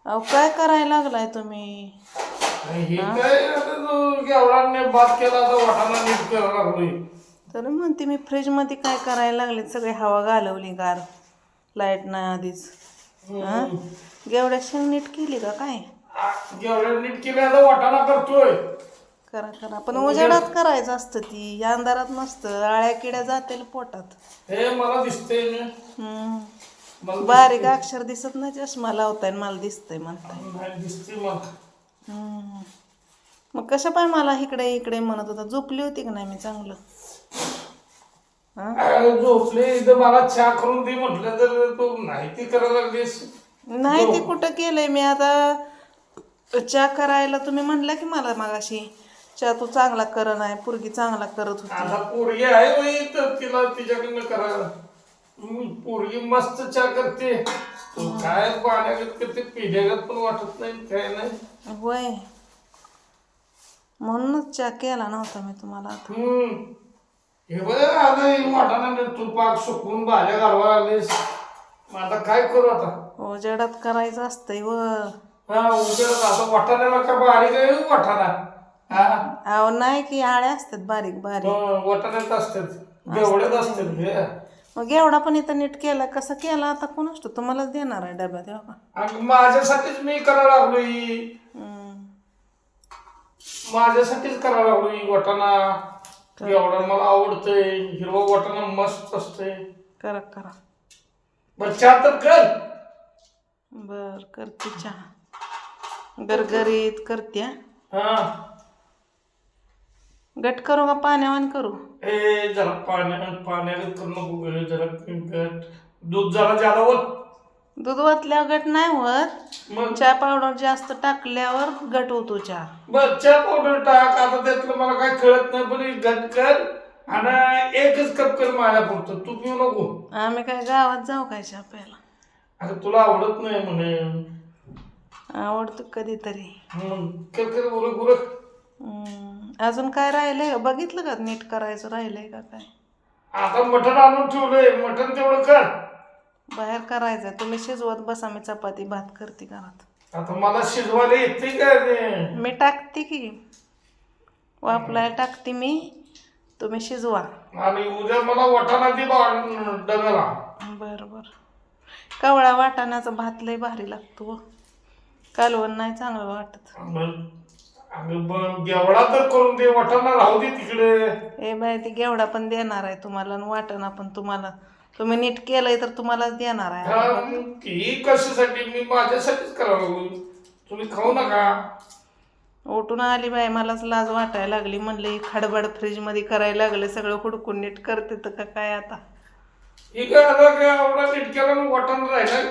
अहो काय करायला लागलाय तुम्ही? हे काय आता तू गेवडाने बात केला तर वाटाणा नीट करायला लागलोय. तर म्हणते मी फ्रीजमध्ये काय करायला लागले, सगळी हवा घालवली गार, लाईट नाही आधीच. गेवड्या शेंग नीट केली का काय? गेवड्या नीट केली आता वाटाणा करतोय. करा करा, पण उजेडात करायचं असतं, ती या अंधारात नसतं. आळ्या किड्या जातील पोटात. हे मला दिसतंय ना. मला बारीक अक्षर दिसत नाही, चष्मा लावताय मला दिसतंय म्हणताय. नाही दिसते मग. मग कशा पाय मला इकडे इकडे म्हणत होता? झोपली होती का नाही मी चांगलं? झोपले इथं मला चहा करून दे म्हटलं तर तू नाही ती करायला लागलीस. नाही ते कुठं केलंय मी आता. चहा करायला तुम्ही म्हणला की मला मागाशी, चहा तू चांगला कर नाही, पोरगी चांगला करत होती. आता पोरगी आहे बाई, तर तिला तिच्याकडनं करायला. पोरगी मस्त चहा करते. तू काय पाण्यागत करते, पिण्यागत पण वाटत नाही काय नाही. होय, म्हणूनच चहा केला नव्हता मी तुम्हाला आता. हे बघ आता वाटाणा तू पाक सुकून भाज्या घालवा आलीस. मग आता काय करू आता? उजेडात करायचं असतंय व. हा उजेडात आता वाटाण्याला का बारीक आहे वाटाणा? अहो नाही की, आळ्या असतात बारीक बारीक. वाटाण्यात असतात, गेवढ्यात असतात हे. मग एवढा पण इथं नीट केला, कसं केला आता कोण असतो? तुम्हालाच देणार आहे डब्यात हो का? आणि माझ्यासाठीच मी करायला लागलोय. माझ्यासाठीच करायला लागलोय वाटाणा. एवढा मला आवडतंय, हिरवा वाटाणा मस्त असतंय. करा करा. बर चहा तर कर. बर करते चहा, गरगरीत करते. हा गट करू का पाण्यावान करू? ए जरा पाण्यात करू नको ग, जरा गट. दूध जरा ज्यादा होत. दूध ओतल्यावर गट नाही होत, मग चहा पावडर जास्त टाकल्यावर गट होतो चहा. बर चहा पावडर टाक. आता त्यातलं मला काय कळत नाही, पण एक गट कर आणि एकच कप कर माझ्या पुरतं. तू पिऊ नको. आम्ही काय गावात जाऊ काय चहा प्यायला? आता तुला आवडत नाही म्हणे. आवडतो कधीतरी. कर कर उरक उरक. अजून काय राहिलंय का? बघितलं का नीट करायचं राहिलंय का काय? आता मटण आणून ठेवलंय, मटण तेवढं कर. बाहेर करायचं, तुम्ही शिजवत बसा, मी चपाती भात करते घरात. आता मला शिजवायला येते काय ते? मी टाकते की, वापलायला टाकते मी, तुम्ही शिजवा. आणि उद्या मला वाटाणा दे डब्याला. बरं बरं. कवळा वाटाण्याचा भात लय भारी लागतो, कालवण नाही चांगलं वाटत. गेवडा तर करून दे, वाटाणा राहू दे तिकडे. ए बाय, ती गेवडा पण देणार आहे तुम्हाला आणि वाटाणा पण तुम्हाला. तुम्ही नीट केलंय तर तुम्हालाच देणार आहे. ती कशासाठी? मी माझ्यासाठीच करावं लागलो. तुम्ही खाऊ नका. उठून आली बाय, मलाच लाज वाटायला लागली. म्हणले खडबड फ्रीजमध्ये करायला लागले, सगळं हुडकून नीट करते तर का काय आता? ठीक आहे, आता काय एवढा नीट केला मग वाटाणा राहिलाय.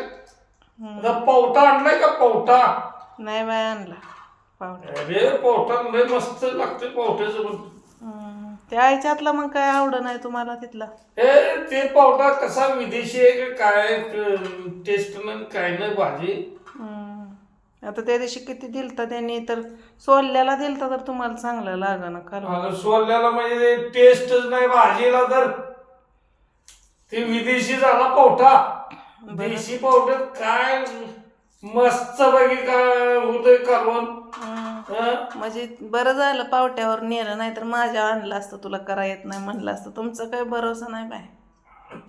आता पावटा आणलाय का पावटा? नाही बाय आणला पावटा. अरे पावटा लय मस्त लागते पावट्याचं. त्या आईच्यातला मग काय आवड नाही तुम्हाला तिथला? ते पावटा कसा विदेशी आहे का काय? टेस्ट नाही काय नाही भाजी. आता त्या दिवशी किती दिलता त्यांनी, तर सोलल्याला दिलता तर तुम्हाला चांगलं लागा ना काल. सोलल्याला म्हणजे टेस्टच नाही भाजीला, तर ते विदेशी झाला पावटा. देशी पावट्यात काय मस्त पैकी काय होतंय कालवण. म्हणजे बरं झालं पावट्यावर नेलं, नाही तर माझ्या आणलं असतं. तुला करा येत नाही म्हणलं असतं. तुमचं काही भरोसा नाही बाय.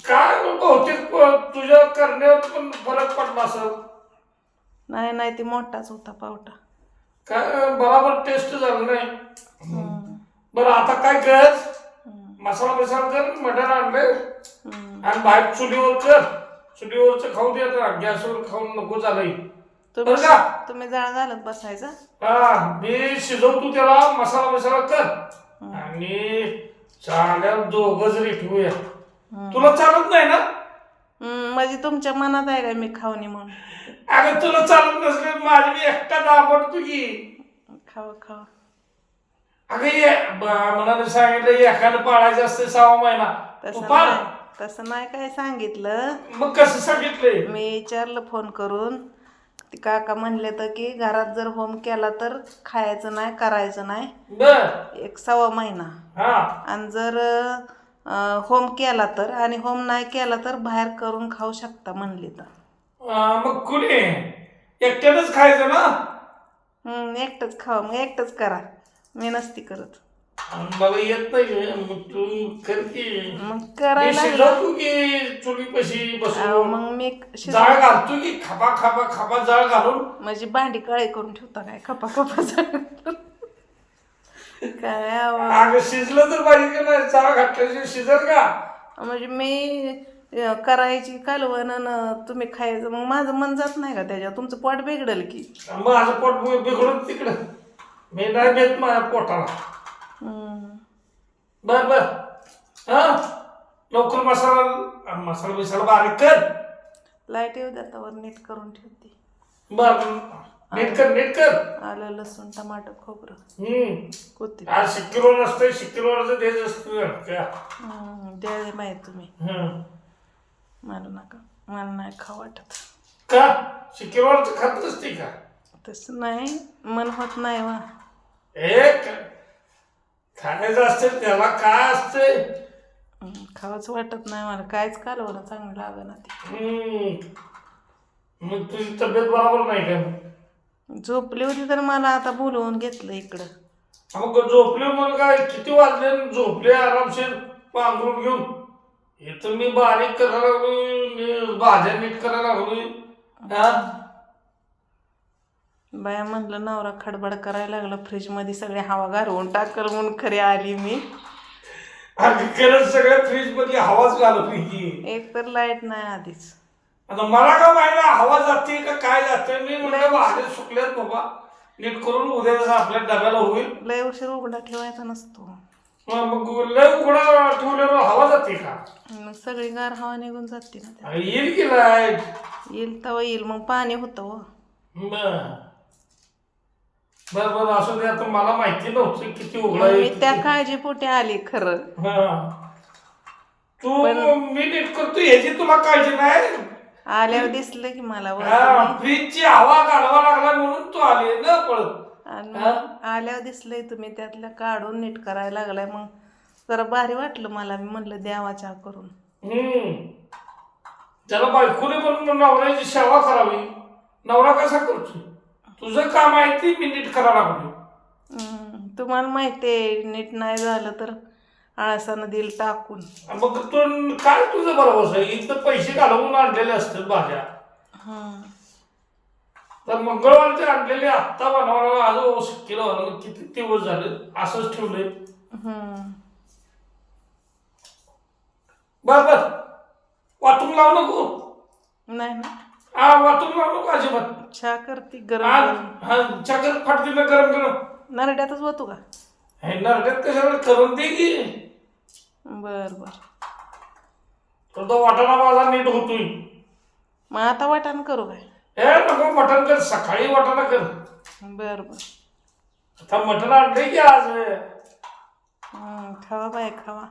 काय बहुतेक तुझ्या करण्यावर पण फरक पडला असं. नाही नाही, ती मोठाच होता पावटा. काय बराबर टेस्ट झालं नाही. बरं आता काय कर, मसाला बिसाला कर, मटण आणले आणि बाहेर चुलीवर कर. चुलीवरच खाऊ दे, आता गॅसवर खाऊन नको झालंय. तुम्ही जाळ घालत बसायचा. मी शिजवतो त्याला, मसाला बिसाला कर आणि चाल्या दोघं जरी ठेवूया. तुला चालत नाही ना? म्हणजे तुमच्या मनात आहे का मी खावणी म्हणून? अगं तुला चालत नसले माझी मी एकटा दाबडतो की. खावा खावा. अगं मनाने सांगितलं एखादं पाळायचं असते 6 महिना. तसं नाही काय सांगितलं. मग कसं सांगितलंय? मी विचारलं फोन करून. ती काका म्हणले तर की घरात जर होम केला तर खायचं नाही, करायचं नाही. 1 महिना. आणि जर होम केला तर, आणि होम नाही केला तर बाहेर करून खाऊ शकता म्हणली तर. मग कुणी एकट्यानंच खायचं ना. एकटंच खावा, मग एकटंच करा, मी नसती करत. मला येत नाही, मग तू कर की. मग करायला शिजवतो की चुली पशी बसून, मग मी जाळ घालतो की खपा खपा खपा जाळ घालून. माझी भांडी काळी करून ठेवता काय खपा खपा जाळ काय अगं शिजलं तर पाहिजे की नाही, जाळ घातल्याशी शिजल का? म्हणजे मी करायची कालवण तुम्ही खायचं, मग माझं मन जात नाही का त्याच्यावर? तुमचं पोट बिघडल की. माझं पोट बिघडून तिकडं, मी नाही देत माझ्या पोटाला. बर बर, हा लवकर मसाला बिसाला बारीक कर. लाईट येऊ द्या त्यावर नीट करून ठेवते. बर, नीट कर. आलं लसूण टमाटर खोबरं कोथिंबीर. आज शिक्कीवर नसतंय, शिक्कीवरच देत असतं. द्या माहीत तुम्ही. मला नका, मला नाही खाऊ वाटत. का शिक्कीवरच खात नसते का? तसं नाही, मन होत नाही वा. एक खायचं असते त्याला काय असते, खावंच वाटत नाही मला, कायच कालवणं चांगलं लागलं ना ते. मग तुझी तब्येत बरोबर नाही का? झोपली होती तर मला आता बोलवून घेतलं इकडं. मग झोपले मग काय, किती वाजले झोपले आरामशीर पांघरून घेऊन. हे तर मी बारीक करायला लागलोय, भाज्या नीट करायला लागलोय. बाया म्हणलं नवरा खडबड करायला लागला, फ्रीजमध्ये सगळे हवा घालवून टाकल म्हणून खरी आली मी. खरंच सगळ्या फ्रीज मध्ये हवाच घालवली की. एक तर लाईट नाही आधीच. आता मला काय माहिती हवा जाते का काय जाते. मी म्हणलं भाज्या सुकल्यात बाबा, नीट करून उद्या आपल्या डब्याला होईल. लय उशीर उघडा ठेवायचा नसतो. मग लय उघडा ठेवल्यावर हवा जाते का? मग सगळी गार हवा निघून जाते ना. येईल की लाईट? येईल तेव्हा येईल, मग पाणी होतं. बर असं दे. आता मला माहिती नव्हतं किती उघडा. मी त्या काळजीपोटी आली खरं. तू मी नीट करतो ह्याची तुला काळजी नाही. आल्यावर दिसलं की मला फ्रीजची हवा काढवा लागला म्हणून तू आली ना पळत. आल्यावर दिसलंय तुम्ही त्यातलं काढून नीट करायला लागलाय, मग जरा भारी वाटलं मला. मी म्हणलं द्यावा चहा करून. त्याला बायकोने पण नवऱ्याची सेवा करावी. नवरा कसा करतो? तुझं काम आहे ती मी नीट करायला लागलो. तुम्हाला माहितीये नीट नाही झालं तर आळसानं दिल टाकून. मग तू काय तुझं बरोबर आहे, इथं पैसे घालवून आणलेले असतात भाज्या. तर मंगळवारचे आणलेले आत्ता बनवायला आज किलो किती दिवस झाले असंच ठेवलंय. बर वाटून लावू नको. नाही वाटून लावू नको अजिबात. चहा करते गरम. चहा कर फाटते ना गरम. नरड्यातच होतो का? नरड्यात कशाला करून दे की. बर तो वाटाणा माझा नीट होतोय. मग आता वाटाण करू काय? नको मटण कर, सकाळी वाटाणा कर. बर आता मटण आणलंय की आज. खावा बाय खावा.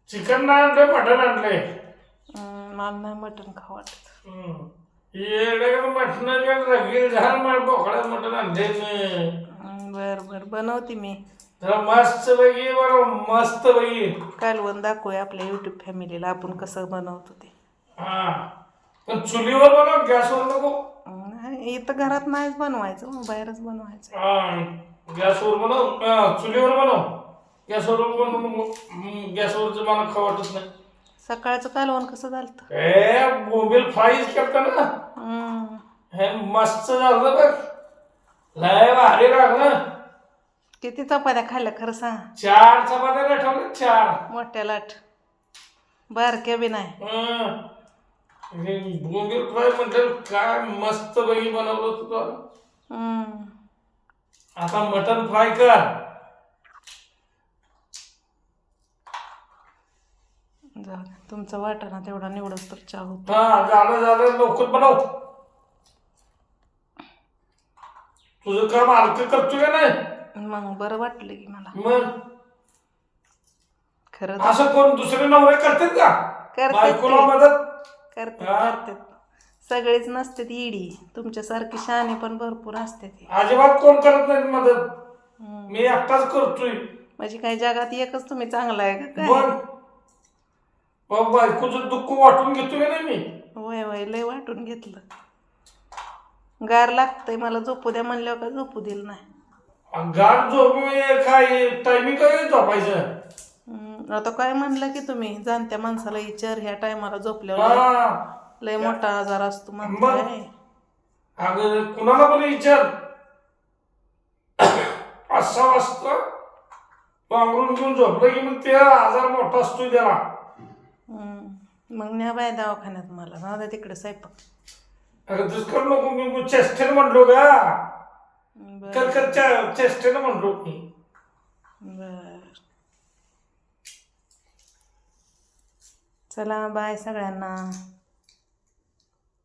चिकन नाही आणलंय, मटण आणलंय. मला नाही मटण खावा वाटत. मटण रगील झाल बोकड्या मटण आणले. बर बनवते मी. मस्त पैकी बरं, मस्त पैकी कालवण दाखवूया आपल्या युट्यूब फॅमिलीला आपण कसं बनवतो ते. पण चुलीवर बनव, गॅसवर नको. इथं घरात नाहीच बनवायचं, बाहेरच बनवायचं. गॅसवर बनव, चुलीवर बनव. गॅसवर बनव. गॅसवरचं मला खाऊ वाटत नाही. सकाळचं कालवण कसं झालं? बोंबील फ्राईज करता ना, हे मस्त झालं बघ. लय भारी लागलं. किती चपात्या खाल्ल्या खरं सांग? 4 चपात्या लाटवल्या, 4 मोठ्या लाट, बारक्या बी नाही. बोंबील फ्राय म्हणजे काय मस्त पैकी बनवलं तुला. आता मटन फ्राय कर. तुमचा वाटाणा तेवढा निवडच तर चहा होतो. झालं लवकर बनव. तुझं काम हलकं करतो का नाही? मग बरं वाटलं की मला. मग खरं असं कोण दुसरे नवरे करतात का? बायकोला मदत करतात. सगळेच नसतात इडी, तुमच्यासारखी शहाणे पण भरपूर असते. अजिबात कोण करत नाही मदत. मी एकटाच करतोय. म्हणजे काही जगात एकच तुम्ही चांगला आहे का? बायकोचं दुःख वाटून घेतोय का नाही मी? वय वय लय वाटून घेतलं. गार लागतंय मला, झोपू द्या म्हणल्यावर का झोपू दिलं नाही. गार झोप काय टायमिंग काय झोपायचं. आता काय म्हणलं की तुम्ही जाणत्या माणसाला विचार ह्या टायमाला झोपल्यावर लय मोठा आजार असतो म्हणताय. अगं कुणाला पण विचार 5-6 वाजता पांघरून घेऊन झोपलं की मग ते आजार मोठा असतो त्याला. मग न्या बाय दवाखान्यात मला ना तिकडे स्वयंपाक. अगं दुष्कर नको, मी चेस्टेनं म्हणलो का, चेस्टेनं म्हणलो मी. बर चला बाय सगळ्यांना.